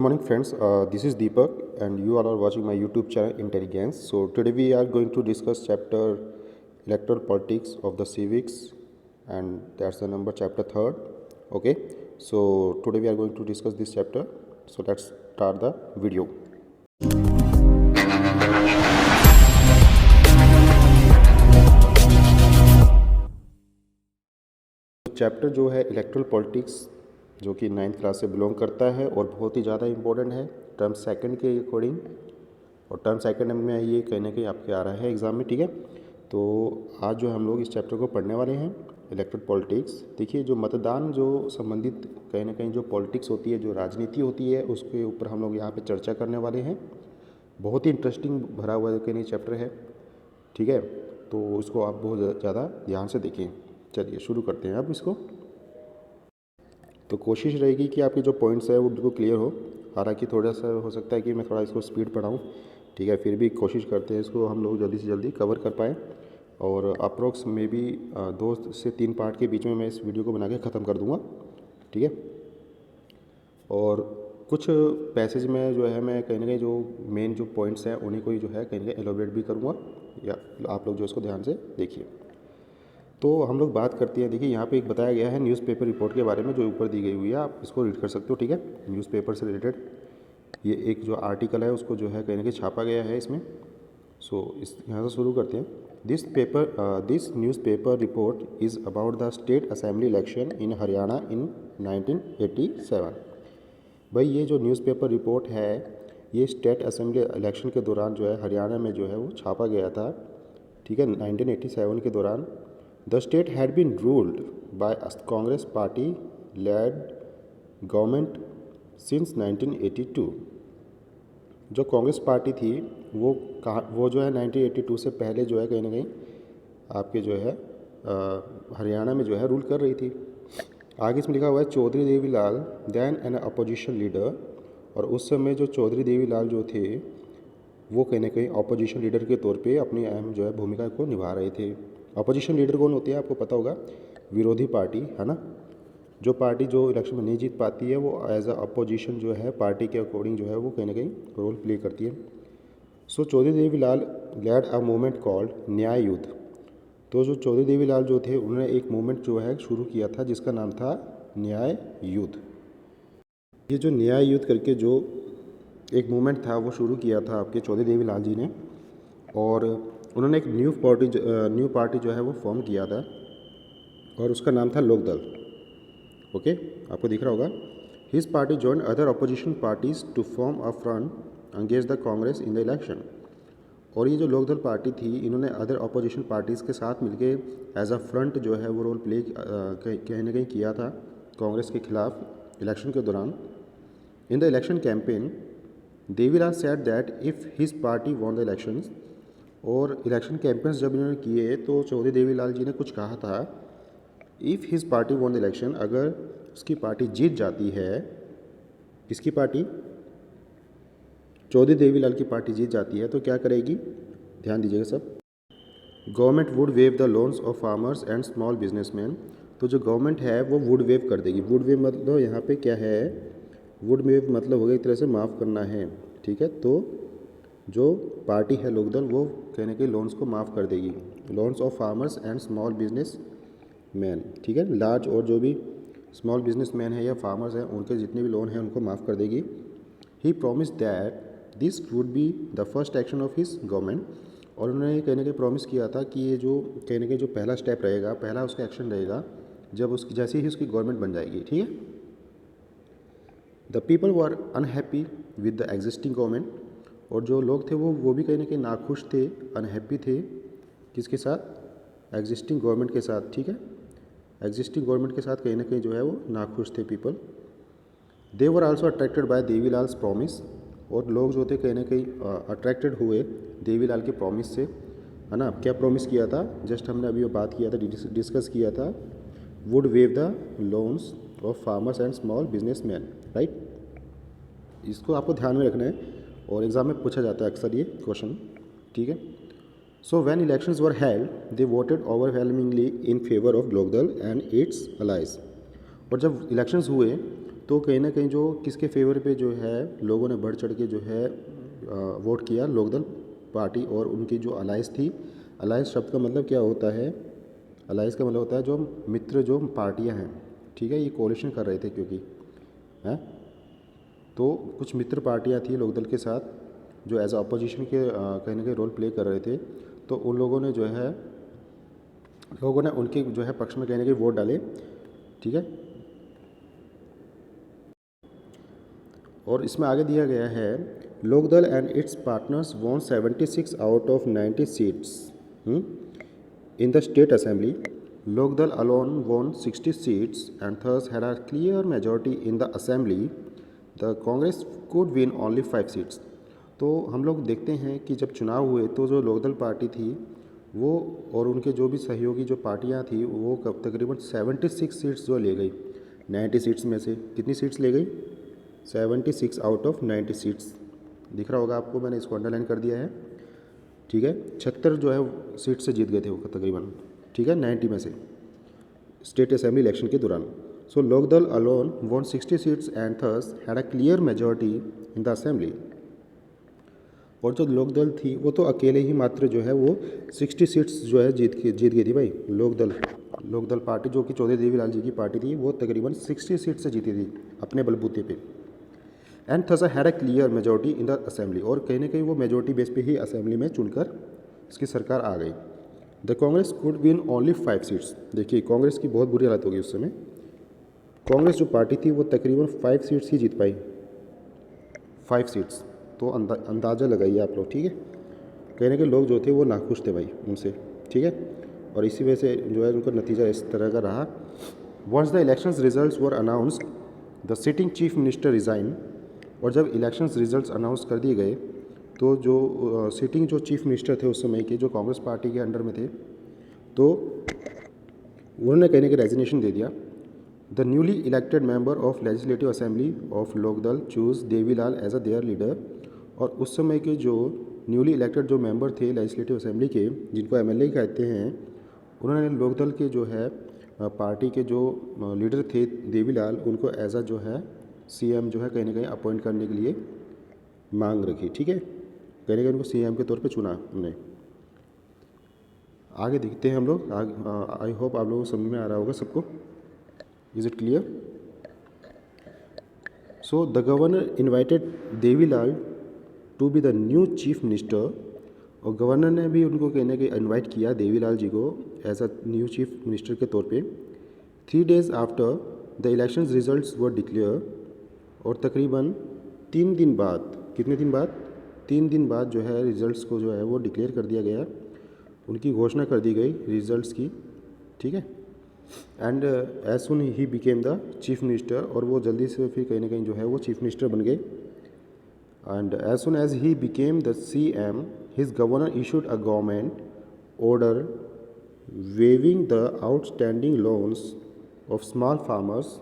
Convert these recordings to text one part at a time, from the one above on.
Morning friends, this is Deepak and you all are watching my YouTube channel Intelligence. So today we are going to discuss chapter electoral politics of the civics, and that's the number chapter 3rd. Okay, so today we are going to discuss this chapter. So let's start the video. Chapter जो है erectile politics जो कि 9th class से belong करता है और बहुत ही ज़्यादा इम्पोर्टेंट है टर्म सेकंड के अकॉर्डिंग। और टर्म सेकंड में ये कहीं ना कहीं आपके आ रहा है एग्ज़ाम में, ठीक है। तो आज जो हम लोग इस चैप्टर को पढ़ने वाले हैं इलेक्ट्रल पॉलिटिक्स। देखिए, जो मतदान जो संबंधित कहीं ना कहीं जो पॉलिटिक्स होती है, जो राजनीति होती है, उसके ऊपर हम लोग यहाँ पर चर्चा करने वाले हैं। बहुत ही इंटरेस्टिंग भरा हुआ कहीं चैप्टर है, ठीक है। तो इसको आप बहुत ज़्यादा ध्यान से देखें। चलिए शुरू करते हैं अब इसको। तो कोशिश रहेगी कि आपके जो पॉइंट्स है वो बिल्कुल क्लियर हो। हालांकि थोड़ा सा हो सकता है कि मैं थोड़ा इसको स्पीड पढ़ाऊँ, ठीक है। फिर भी कोशिश करते हैं इसको हम लोग जल्दी से जल्दी कवर कर पाएँ। और अप्रोक्स में भी 2 से 3 पार्ट के बीच में मैं इस वीडियो को बना के ख़त्म कर दूँगा, ठीक है। और कुछ पैसेज में जो है मैं कहीं ना कहीं जो मेन जो पॉइंट्स हैं उन्हीं को ही जो है कहीं ना कहीं एलोबरेट भी करूँगा, या आप लोग जो इसको ध्यान से देखिए। तो हम लोग बात करते हैं। देखिए, यहाँ पे एक बताया गया है न्यूज़पेपर रिपोर्ट के बारे में जो ऊपर दी गई हुई है, आप इसको रीड कर सकते हो, ठीक है। न्यूज़पेपर से रिलेटेड ये एक जो आर्टिकल है उसको जो है कहीं ना कहीं छापा गया है इसमें। सो इस यहाँ से शुरू करते हैं। This newspaper report is about the state assembly election in Haryana in 1987। भाई, ये जो न्यूज़पेपर रिपोर्ट है ये स्टेट असेंबली इलेक्शन के दौरान जो है हरियाणा में जो है वो छापा गया था, ठीक है, 1987 के दौरान। The state had been ruled by a Congress party-led government since 1982। जो कांग्रेस पार्टी थी वो जो है 1982 से पहले जो है कहीं ना कहीं आपके जो है हरियाणा में जो है रूल कर रही थी। आगे इसमें लिखा हुआ है Chaudhary Devilal then an opposition leader. और उस समय जो चौधरी देवीलाल जो थे वो कहीं ना कहीं अपोजिशन लीडर के तौर पे अपनी अहम जो है भूमिका को निभा रहे थे। अपोजिशन लीडर कौन होती है आपको पता होगा, विरोधी पार्टी, है ना। जो पार्टी जो इलेक्शन में नहीं जीत पाती है वो एज अ अपोजिशन जो है पार्टी के अकॉर्डिंग जो है वो कहीं ना कहीं रोल प्ले करती है। So Chaudhary Devilal led a movement called Nyaya Yuddh. तो जो चौधरी देवीलाल जो थे उन्होंने एक मूवमेंट जो है शुरू किया था जिसका नाम था न्याय युद्ध। ये जो न्याय युद्ध करके जो एक मूवमेंट था वो शुरू किया था आपके चौधरी देवीलाल जी ने। और उन्होंने एक न्यू पार्टी जो है वो फॉर्म किया था और उसका नाम था लोकदल। ओके, आपको दिख रहा होगा। His party join other opposition parties to form a front against the Congress in the election. और ये जो लोकदल पार्टी थी इन्होंने अदर अपोजिशन पार्टीज़ के साथ मिलके एज अ फ्रंट जो है वो रोल प्ले कहीं ना कहीं किया था कांग्रेस के खिलाफ इलेक्शन के दौरान। इन the election campaign Devilal said that if his party won the elections. और इलेक्शन कैंपेन्स जब इन्होंने किए तो चौधरी देवीलाल जी ने कुछ कहा था, if his party won the election, अगर उसकी पार्टी जीत जाती है, इसकी पार्टी चौधरी देवीलाल की पार्टी जीत जाती है तो क्या करेगी, ध्यान दीजिएगा सब। Government would wave the loans of farmers and small businessman. तो जो गवर्नमेंट है वो वुड वेव कर देगी। वुड वेव मतलब यहाँ पे क्या है, वुड वेव मतलब हो गया एक तरह से माफ़ करना है, ठीक है। तो जो पार्टी है लोकदल वो कहने के लोन्स को माफ़ कर देगी, loans of farmers and small business man, ठीक है। लार्ज और जो भी स्मॉल बिजनेस मैन है या फार्मर्स हैं उनके जितने भी लोन हैं उनको माफ़ कर देगी। He promise that this would be the first action of his government. और उन्होंने कहने के प्रॉमिस किया था कि ये जो कहने के जो पहला स्टेप रहेगा, पहला उसका एक्शन रहेगा जब उसकी जैसे ही उसकी गवर्नमेंट बन जाएगी, ठीक है। The people were unhappy with the existing government. और जो लोग थे वो भी कहीं ना कहीं नाखुश थे, अनहैप्पी थे, किसके साथ, एग्जिस्टिंग गवर्नमेंट के साथ, ठीक है। एग्जिस्टिंग गवर्नमेंट के साथ कहीं ना कहीं जो है वो नाखुश थे people. They were also attracted by Devilal's promise. और लोग जो थे कहीं ना कहीं अट्रैक्टेड हुए देवीलाल के प्रॉमिस से, है ना। क्या प्रॉमिस किया था, जस्ट हमने अभी बात किया था, डिस्कस किया था, would wave the loans of farmers and small business man, right. इसको आपको ध्यान में रखना है और एग्ज़ाम में पूछा जाता है अक्सर ये क्वेश्चन, ठीक है। So when elections were held they voted overwhelmingly in favour of Lokdal and its allies. और जब इलेक्शंस हुए तो कहीं ना कहीं जो किसके फेवर पे जो है लोगों ने बढ़ चढ़ के जो है वोट किया, लोकदल पार्टी और उनकी जो अलायंस थी। अलायंस शब्द का मतलब क्या होता है? अलायंस का मतलब होता है जो मित्र जो पार्टियां हैं, ठीक है, ये कोalition कर रहे थे क्योंकि हैं, तो कुछ मित्र पार्टियां थी लोकदल के साथ जो एज अपोजिशन के कहीं ना कहीं रोल प्ले कर रहे थे। तो उन लोगों ने जो है लोगों ने उनके जो है पक्ष में कहीं ना कहीं वोट डाले, ठीक है। और इसमें आगे दिया गया है Lokdal and its partners won 76 out of 90 seats in the state assembly. Lokdal alone won 60 seats and thus had a clear majority in the assembly. The Congress could win only 5 seats. तो हम लोग देखते हैं कि जब चुनाव हुए तो जो लोकदल पार्टी थी वो और उनके जो भी सहयोगी जो पार्टियां थी वो कब तकरीबन 76 सीट्स जो ले गई 90 सीट्स में से। कितनी सीट्स ले गई? 76 आउट ऑफ 90 सीट्स। दिख रहा होगा आपको, मैंने इसको अंडरलाइन कर दिया है, ठीक है। 76 जो है सीट से जीत गए थे वो तकरीबन, ठीक है, 90 में से स्टेट असेंबली इलेक्शन के दौरान। So Lokdal alone won 60 seats and thus had a clear majority in the assembly. और जो लोकदल थी वो तो अकेले ही मात्र जो है वो 60 सीट्स जो है जीत गई थी भाई। लोकदल पार्टी जो कि चौधरी देवीलाल जी की पार्टी थी वो तकरीबन 60 सीट से जीती थी अपने बलबूते पे। And thus had a clear majority in the assembly, और कहीं ना कहीं वो मेजॉरिटी बेस पे ही असेंबली में चुनकर इसकी सरकार आ गई। The Congress could win only 5 seats. देखिए कांग्रेस की बहुत बुरी हालत होगी उस समय। कांग्रेस जो पार्टी थी वो तकरीबन 5 सीट्स ही जीत पाई, 5 सीट्स। तो अंदाज़ा लगाइए आप लोग, ठीक है। कहीं ना कहीं लोग जो थे वो नाखुश थे भाई उनसे, ठीक है। और इसी वजह से जो है उनका नतीजा इस तरह का रहा। Once the elections results were announced the sitting chief minister resign. और जब इलेक्शंस रिजल्ट्स अनाउंस कर दिए गए तो जो सिटिंग जो चीफ मिनिस्टर थे उस समय के जो कांग्रेस पार्टी के अंडर में थे तो उन्होंने कहीं ना कहीं रेजिग्नेशन दे दिया। The newly elected member of legislative assembly of Lokdal choose Devilal as a their leader. और उस समय के जो न्यूली इलेक्टेड जो मेंबर थे लेजिस्लेटिव असेंबली के, जिनको एमएलए कहते हैं, उन्होंने लोकदल के जो है पार्टी के जो लीडर थे देवीलाल, उनको एज अ जो है सीएम जो है कहीं ना कहीं अपॉइंट करने के लिए मांग रखी, ठीक है। कहीं ना कहीं उनको सीएम के तौर पे चुना उन्हें। आगे देखते हैं हम लोग। आई होप आप लोगों को समझ में आ रहा होगा सबको। Is it clear? So the governor invited Devilal to be the new chief minister. और गवर्नर ने भी उनको कहने के इन्वाइट किया देवीलाल जी को as a new chief minister के तौर पे। 3 days after the election results were declare. और तकरीबन 3 दिन बाद, कितने दिन बाद? 3 दिन बाद जो है रिजल्ट्स को जो है वो डिक्लेयर कर दिया गया, उनकी घोषणा कर दी गई रिजल्ट्स की, ठीक है। And as soon he became the chief minister. और वो जल्दी से फिर कहीं ना कहीं जो है वो चीफ मिनिस्टर बन गए। And as soon as he became the CM his governor issued a government order waiving the outstanding loans of small farmers,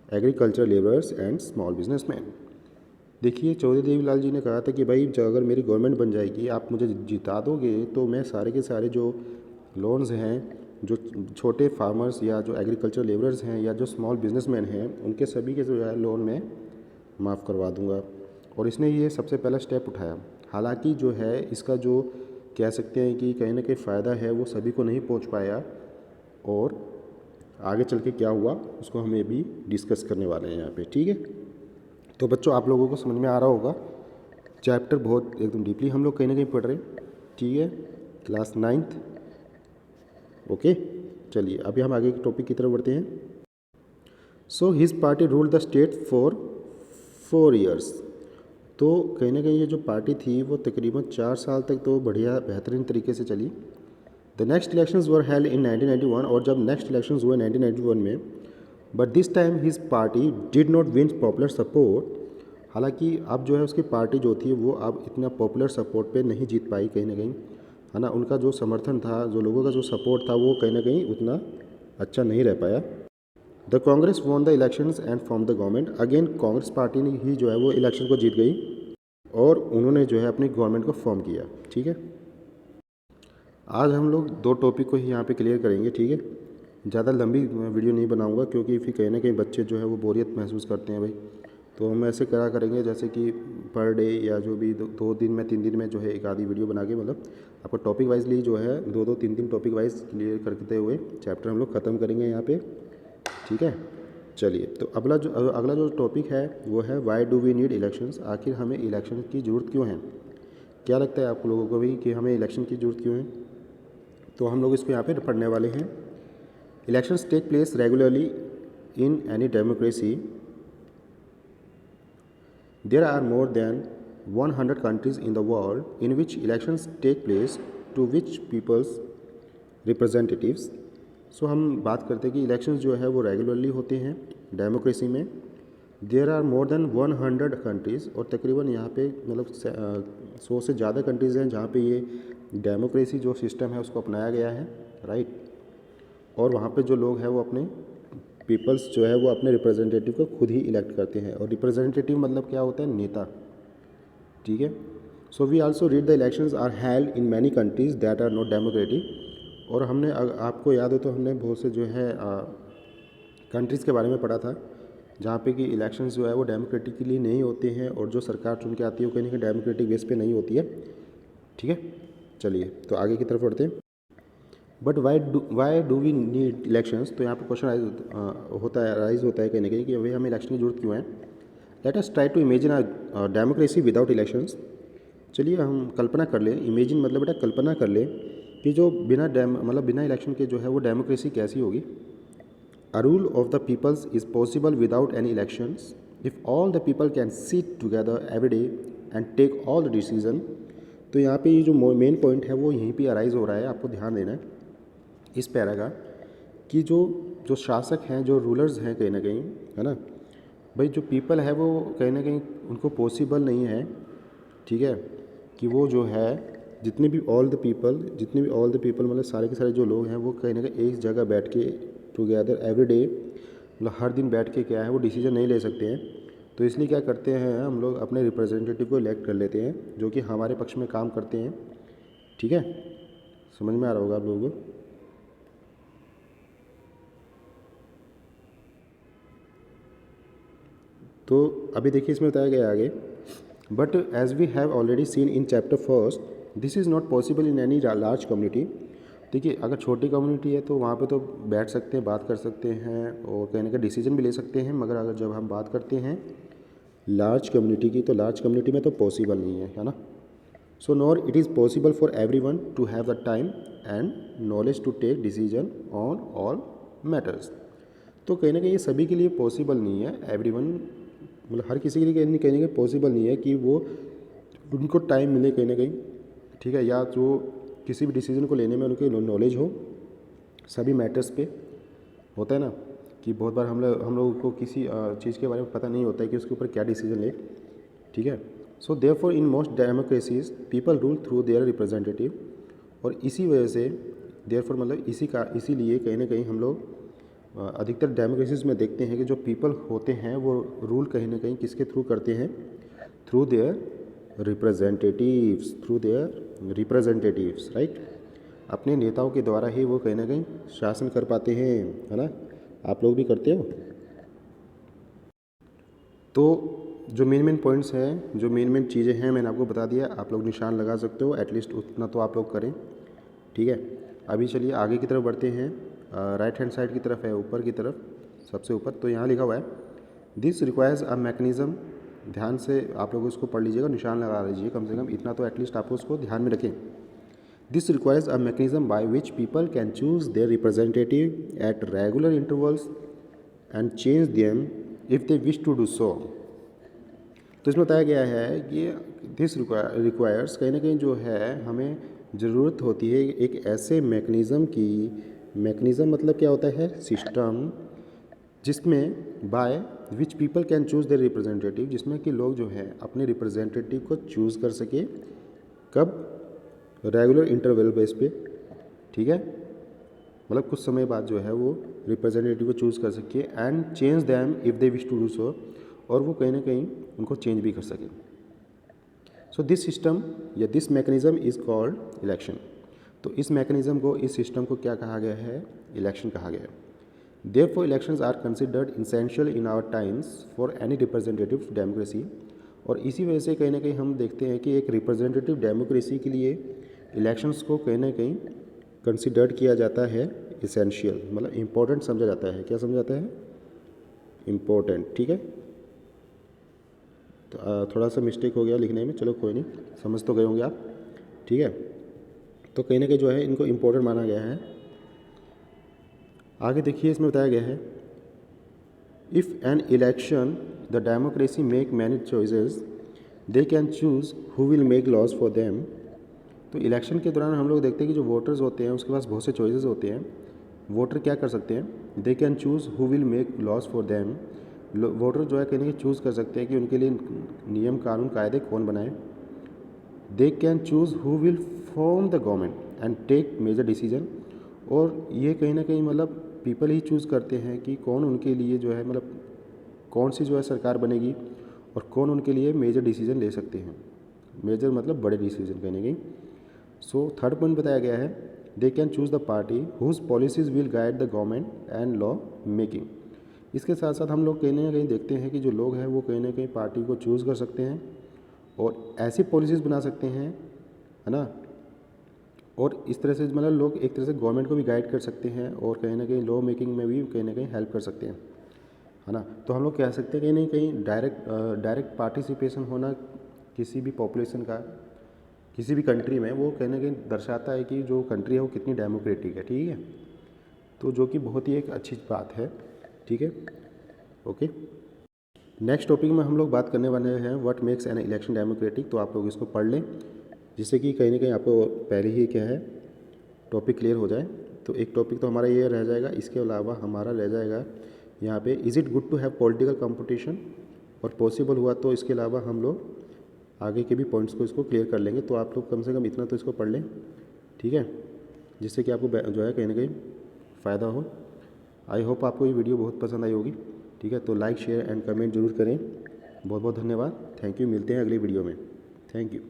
agriculture labourers and small businessman. देखिए चौधरी देवीलाल जी ने कहा था कि भाई अगर मेरी गवर्नमेंट बन जाएगी, आप मुझे जिता दोगे, तो मैं सारे के सारे जो लोन्स हैं, जो छोटे फार्मर्स या जो एग्रीकल्चर लेबरर्स हैं या जो स्मॉल बिजनेसमैन हैं, उनके सभी के जो है लोन में माफ़ करवा दूंगा। और इसने ये सबसे पहला स्टेप उठाया। हालांकि जो है इसका जो कह सकते हैं कि कहीं ना कहीं फ़ायदा है वो सभी को नहीं पहुंच पाया, और आगे चल के क्या हुआ उसको हम ये भी डिस्कस करने वाले हैं यहाँ पे, ठीक है। तो बच्चों आप लोगों को समझ में आ रहा होगा, चैप्टर बहुत एकदम डीपली हम लोग कहीं ना कहीं पढ़ रहे हैं, ठीक है, क्लास 9th। ओके, चलिए अभी हम आगे के टॉपिक की तरफ बढ़ते हैं। So his party ruled the state for 4 years। तो कहीं ना कहीं ये जो पार्टी थी वो तकरीबन 4 साल तक तो बढ़िया बेहतरीन तरीके से चली। The next elections were held in 1991। और जब नेक्स्ट इलेक्शंस हुए 1991 में, but this time his party did not win popular support. हालांकि अब जो है उसकी पार्टी जो थी वो अब इतना पॉपुलर सपोर्ट पे नहीं जीत पाई कहीं ना कहीं, है ना। उनका जो समर्थन था, जो लोगों का जो सपोर्ट था, वो कहीं ना कहीं उतना अच्छा नहीं रह पाया। The Congress won the elections and form the government. Again Congress party ने ही जो है वो इलेक्शन को जीत गई और उन्होंने जो है अपनी गवर्नमेंट को फॉर्म किया, ठीक है। आज हम लोग 2 टॉपिक को ही यहाँ पे क्लियर करेंगे, ठीक है। ज़्यादा लंबी वीडियो नहीं बनाऊंगा, क्योंकि फिर कहीं ना कहीं बच्चे जो है वो बोरियत महसूस करते हैं भाई। तो हम ऐसे करा करेंगे जैसे कि पर डे या जो भी 2 दिन में 3 दिन में जो है एक आधी वीडियो बना के, मतलब आपको टॉपिक वाइजली जो है 2-2 3-3 टॉपिक वाइज क्लियर करते हुए चैप्टर हम लोग ख़त्म करेंगे यहाँ पे, ठीक है। चलिए, तो अगला जो टॉपिक है वो है why do we need elections. आखिर हमें इलेक्शन की ज़रूरत क्यों है? क्या लगता है आप लोगों को भी कि हमें इलेक्शन की ज़रूरत क्यों है? तो हम लोग इसको यहाँ पे पढ़ने वाले हैं। Elections take place regularly in any democracy. There are more than 100 countries in the world in which elections take place to which people's representatives। सो हम बात करते हैं कि इलेक्शंस जो है वो रेगुलरली होते हैं डेमोक्रेसी में। There are more than 100 countries, और तकरीबन यहाँ पे मतलब 100 से ज़्यादा कंट्रीज़ हैं जहाँ पे ये डेमोक्रेसी जो सिस्टम है उसको अपनाया गया है, राइट। और वहाँ पे जो लोग हैं वो अपने पीपल्स जो है वो अपने रिप्रेजेंटेटिव को खुद ही इलेक्ट करते हैं। और रिप्रेजेंटेटिव मतलब क्या होता है? नेता, ठीक है। So we also read the elections are held in many countries that are not democratic. और हमने आपको याद हो तो हमने बहुत से जो है कंट्रीज़ के बारे में पढ़ा था जहाँ पे कि इलेक्शंस जो है वो डेमोक्रेटिकली नहीं होते हैं, और जो सरकार चुन के आती है वो कहीं ना कहीं डेमोक्रेटिक बेस पे नहीं होती है, ठीक है। चलिए, तो आगे की तरफ बढ़ते हैं। But why do we need elections. तो यहाँ पर क्वेश्चन राइज होता है कहीं ना कहीं कि भाई हमें इलेक्शन की जरूरत क्यों है। Let us try to imagine a democracy without elections. चलिए हम कल्पना कर लें, इमेजिन मतलब बेटा कल्पना कर लें कि जो बिना इलेक्शन के जो है वो डेमोक्रेसी कैसी होगी। A rule of the peoples is possible without any elections if all the people can sit together every day and take all the decision. तो यहाँ पे ये जो मेन पॉइंट है वो यहीं पे अराइज हो रहा है, आपको ध्यान देना है इस पैरा का, कि जो शासक हैं, जो रूलर्स हैं कहीं ना कहीं, है ना भाई, जो पीपल है वो कहीं ना कहीं उनको पॉसिबल नहीं है, ठीक है, कि वो जो है जितने भी ऑल द पीपल मतलब सारे के सारे जो लोग हैं वो कहीं ना कहीं एक जगह बैठ के टुगेदर एवरी डे, मतलब हर दिन बैठ के क्या है वो डिसीजन नहीं ले सकते हैं। तो इसलिए क्या करते हैं हम लोग अपने रिप्रेजेंटेटिव को इलेक्ट कर लेते हैं जो कि हमारे पक्ष में काम करते हैं, ठीक है। समझ में आ रहा होगा आप लोगों को। तो अभी देखिए इसमें बताया गया आगे, but as we have already seen in chapter first this is not possible in any large community. देखिए, अगर छोटी कम्युनिटी है तो वहाँ पे तो बैठ सकते हैं, बात कर सकते हैं और कहीं ना कहीं डिसीजन भी ले सकते हैं, मगर अगर जब हम बात करते हैं लार्ज कम्युनिटी की, तो लार्ज कम्युनिटी में तो पॉसिबल नहीं है ना। So nor it is possible for everyone to have the time and knowledge to take decision on all matters. तो कहीं ना कहीं ये सभी के लिए पॉसिबल नहीं है, एवरीवन मतलब हर किसी के लिए कहीं ना कहीं पॉसिबल नहीं है कि वो उनको टाइम मिले कहीं ना कहीं, ठीक है, या जो किसी भी डिसीजन को लेने में उनके नॉलेज हो सभी मैटर्स पे। होता है ना कि बहुत बार हम लोगों को किसी चीज़ के बारे में पता नहीं होता है कि उसके ऊपर क्या डिसीजन ले, ठीक है। So therefore in most democracies people rule through their representative. और इसी वजह से देयरफॉर मतलब इसीलिए कहीं ना कहीं हम लोग अधिकतर डेमोक्रेसीज में देखते हैं कि जो पीपल होते हैं वो रूल कहीं ना कहीं किसके थ्रू करते हैं, थ्रू देयर रिप्रेजेंटेटिव्स, राइट। अपने नेताओं के द्वारा ही वो कहीं ना कहीं शासन कर पाते हैं, है ना। आप लोग भी करते हो। तो जो मेन पॉइंट्स हैं, जो मेन चीज़ें हैं मैंने आपको बता दिया, आप लोग निशान लगा सकते हो, एटलीस्ट उतना तो आप लोग करें, ठीक है। अभी चलिए आगे की तरफ बढ़ते हैं। राइट हैंड साइड की तरफ है, ऊपर की तरफ सबसे ऊपर, तो यहाँ लिखा हुआ है दिस रिक्वायर्स अ मैकेनिज़्म। ध्यान से आप लोग उसको पढ़ लीजिएगा, निशान लगा लीजिए, कम से कम इतना तो एटलीस्ट आप उसको ध्यान में रखें। This requires a mechanism by which people can choose their representative at regular intervals and change them if they wish to do so. तो इसमें बताया गया है कि दिस रिक्वायर्स कहीं ना कहीं जो है हमें ज़रूरत होती है एक ऐसे मैकेनिज़्म की। मैकेनिज़्म मतलब क्या होता है? सिस्टम, जिसमें bye which people can choose their representative, जिसमें कि लोग जो है अपने रिप्रेजेंटेटिव को चूज़ कर सके। कब? रेगुलर इंटरवल बेस पे, ठीक है, मतलब कुछ समय बाद जो है वो रिप्रेजेंटेटिव को चूज़ कर सके and change them if they wish to do so, और वो कहीं ना कहीं उनको चेंज भी कर सके। सो दिस सिस्टम या this mechanism is called election. तो इस मैकेनिज़्म को, इस सिस्टम को क्या कहा गया है? इलेक्शन कहा गया है। Therefore, elections are considered essential in our times for any representative democracy। और इसी वजह से कहीं ना कहीं हम देखते हैं कि एक रिप्रेजेंटेटिव डेमोक्रेसी के लिए इलेक्शंस को कहीं ना कहीं कंसिडर्ड किया जाता है इसेंशियल, मतलब इम्पोर्टेंट समझा जाता है। क्या समझा जाता है? इम्पोर्टेंट। ठीक है, तो थोड़ा सा मिस्टेक हो गया लिखने में, चलो कोई नहीं, समझ तो गए होंगे आप। ठीक है, तो कहीं ना कहीं जो है इनको इम्पोर्टेंट माना गया है। आगे देखिए, इसमें बताया गया है, if an election the democracy make many choices they can choose who will make laws for them. तो इलेक्शन के दौरान हम लोग देखते हैं कि जो वोटर्स होते हैं उसके पास बहुत से चॉइसेस होते हैं। वोटर क्या कर सकते हैं? They can choose who will make laws for them. Voter जो है कहीं ना कहीं चूज़ कर सकते हैं कि उनके लिए नियम कानून कायदे कौन बनाए। They can choose who will form the government and take major decision. और ये कहीं ना कहीं मतलब पीपल ही चूज़ करते हैं कि कौन उनके लिए जो है, मतलब कौन सी जो है सरकार बनेगी और कौन उनके लिए मेजर डिसीजन ले सकते हैं। मेजर मतलब बड़े डिसीजन कहीं ना कहीं। सो थर्ड पॉइंट बताया गया है, they can choose the party whose policies will guide the government and law making. इसके साथ साथ हम लोग कहीं ना कहीं देखते हैं कि जो लोग हैं वो कहीं ना कहीं पार्टी को चूज़ कर सकते हैं और ऐसी पॉलिसीज़ बना सकते हैं, है ना, और इस तरह से मतलब लोग एक तरह से गवर्नमेंट को भी गाइड कर सकते हैं और कहीं ना कहीं लॉ मेकिंग में भी कहीं ना कहीं हेल्प कर सकते हैं, है ना। तो हम लोग कह सकते हैं कहीं ना कहीं डायरेक्ट पार्टिसिपेशन होना किसी भी पॉपुलेशन का किसी भी कंट्री में, वो कहीं ना कहीं दर्शाता है कि जो कंट्री है वो कितनी डेमोक्रेटिक है। ठीक है, तो जो कि बहुत ही एक अच्छी बात है। ठीक है, ओके। नेक्स्ट टॉपिक में हम लोग बात करने वाले हैं what makes an election democratic. तो आप लोग इसको पढ़ लें जिससे कि कहीं ना कहीं आपको पहले ही क्या है टॉपिक क्लियर हो जाए। तो एक टॉपिक तो हमारा ये रह जाएगा, इसके अलावा हमारा रह जाएगा यहाँ पे is it good to have political competition, और पॉसिबल हुआ तो इसके अलावा हम लोग आगे के भी पॉइंट्स को इसको क्लियर कर लेंगे। तो आप लोग कम से कम इतना तो इसको पढ़ लें, ठीक है, जिससे कि आपको जो है कहीं ना कहीं फ़ायदा हो। आई होप आपको ये वीडियो बहुत पसंद आई होगी। ठीक है, तो लाइक शेयर एंड कमेंट जरूर करें। बहुत बहुत धन्यवाद, थैंक यू। मिलते हैं अगली वीडियो में, थैंक यू।